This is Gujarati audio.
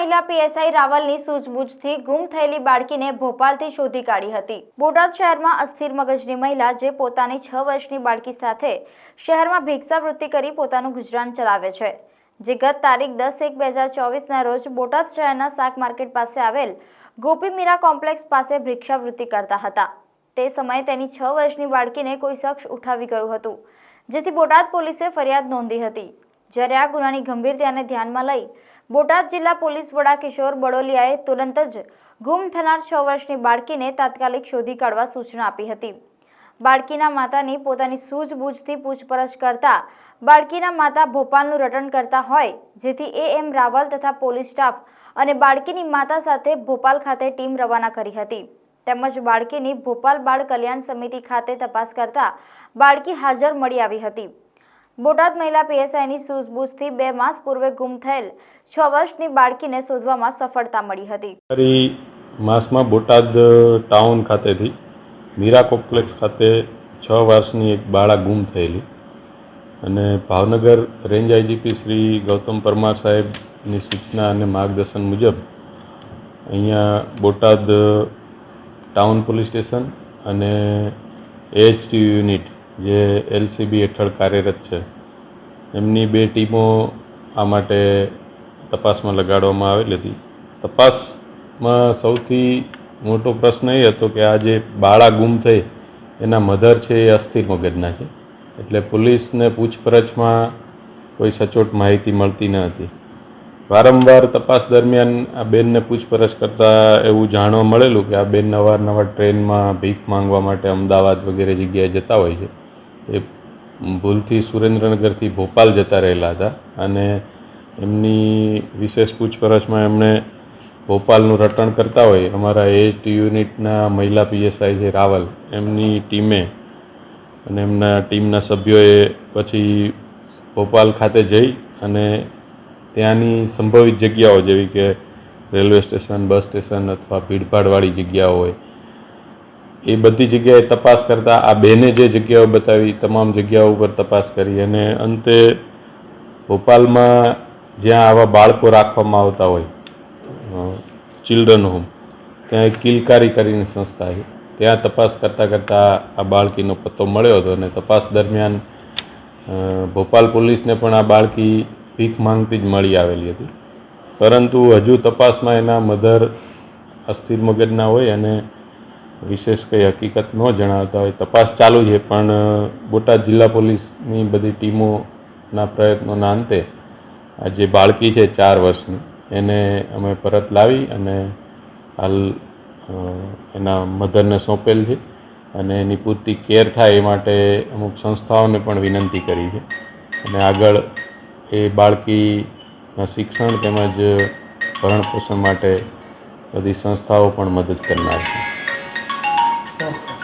મહિલા પીએસઆઈ રાવલની સૂઝબૂછથી ગુમ થયેલી બાળકીને ભોપાલથી શોધી કાઢી હતી। બોટાદ શહેરમાં અસ્થિર મગજની મહિલા જે પોતાની 6 વર્ષની બાળકી સાથે શહેરમાં ભિક્ષાવૃત્તિ કરી પોતાનું ગુજરાન ચલાવે છે, જે ગત તારીખ 10/1/2024ના રોજ બોટાદ શહેરના શાક માર્કેટ પાસે આવેલ ગોપી મીરા કોમ્પ્લેક્સ પાસે ભિક્ષાવૃત્તિ કરતા હતા। તે સમયે તેની 6 વર્ષની બાળકીને કોઈ શખ્સ ઉઠાવી ગયું હતું, જેથી બોટાદ પોલીસે ફરિયાદ નોંધી હતી। જ્યારે આ ગુનાની ગંભીરતાને ધ્યાનમાં લઈ બોટાદ જિલ્લા પોલીસ વડા કિશોર બડોલિયાએ તુરંત જ ગુમ થનાર 6 વર્ષની બાળકીને તાત્કાલિક શોધી કાઢવા સૂચના આપી હતી। બાળકીના માતાની પોતાની સૂઝબૂછથી પૂછપરછ કરતા બાળકીના માતા ભોપાલનું રટણ કરતા હોય, જેથી AM રાવલ તથા પોલીસ સ્ટાફ અને બાળકીની માતા સાથે ભોપાલ ખાતે ટીમ રવાના કરી હતી। તેમજ બાળકીની ભોપાલ બાળ કલ્યાણ સમિતિ ખાતે તપાસ કરતા બાળકી હાજર મળી આવી હતી। બોટાદ મહિલા પીએસઆઈની સૂઝબૂછથી 2 માસ પૂર્વે ગુમ થયેલ 6 વર્ષની બાળકીને શોધવામાં સફળતા મળી હતી। માસમાં બોટાદ ટાઉન ખાતેથી મીરા કોમ્પ્લેક્સ ખાતે 6 વર્ષની એક બાળક ગુમ થયેલી અને ભાવનગર રેન્જ આઈજીપી શ્રી ગૌતમ પરમાર સાહેબની સૂચના અને માર્ગદર્શન મુજબ અહીંયા બોટાદ ટાઉન પોલીસ સ્ટેશન અને AHT યુનિટ જે LCB હેઠળ કાર્યરત છે, એમની 2 ટીમો આ માટે તપાસમાં લગાડવામાં આવેલી હતી। તપાસમાં સૌથી મોટો પ્રશ્ન એ હતો કે આ જે બાળા ગુમ થઈ એના મધર છે એ અસ્થિર મગજના છે, એટલે પોલીસને પૂછપરછમાં કોઈ સચોટ માહિતી મળતી ન હતી। વારંવાર તપાસ દરમિયાન આ બેનને પૂછપરછ કરતાં એવું જાણવા મળેલું કે આ બેન અવારનવાર ટ્રેનમાં ભીખ માંગવા માટે અમદાવાદ વગેરે જગ્યાએ જતા હોય છે। એ ભૂલથી સુરેન્દ્રનગરથી ભોપાલ જતા રહેલા હતા અને એમની વિશેષ પૂછપરછમાં એમણે ભોપાલનું રટણ કરતા હોય અમારા AHT યુનિટના મહિલા PSI છે રાવલ, એમની ટીમે અને એમના ટીમના સભ્યોએ પછી ભોપાલ ખાતે જઈ અને ત્યાંની સંભવિત જગ્યાઓ જેવી કે રેલવે સ્ટેશન, બસ સ્ટેશન અથવા ભીડભાડવાળી જગ્યાઓ હોય એ બધી જગ્યાએ તપાસ કરતાં આ બેને જે જગ્યાઓ બતાવી તમામ જગ્યાઓ ઉપર તપાસ કરી અને અંતે ભોપાલમાં જ્યાં આવા બાળકો રાખવામાં આવતા હોય, ચિલ્ડ્રન હોમ, ત્યાં એક કિલકારી કરીને સંસ્થા છે, ત્યાં તપાસ કરતાં આ બાળકીનો પત્તો મળ્યો હતો અને તપાસ દરમિયાન ભોપાલ પોલીસને પણ આ બાળકી ભીખ માંગતી જ મળી આવેલી હતી, પરંતુ હજુ તપાસમાં એના મધર અસ્થિર મગજના હોય અને વિશેષ કંઈ હકીકત ન જણાવતા હોય। તપાસ ચાલુ છે, પણ બોટાદ જિલ્લા પોલીસની બધી ટીમોના પ્રયત્નોના અંતે આ જે બાળકી છે 4 વર્ષની એને અમે પરત લાવી અને હાલ એના મધરને સોંપેલ છે અને એની પૂરતી કેર થાય એ માટે અમુક સંસ્થાઓને પણ વિનંતી કરી છે અને આગળ એ બાળકીના શિક્ષણ તેમજ ભરણ પોષણ માટે બધી સંસ્થાઓ પણ મદદ કરનાર છે।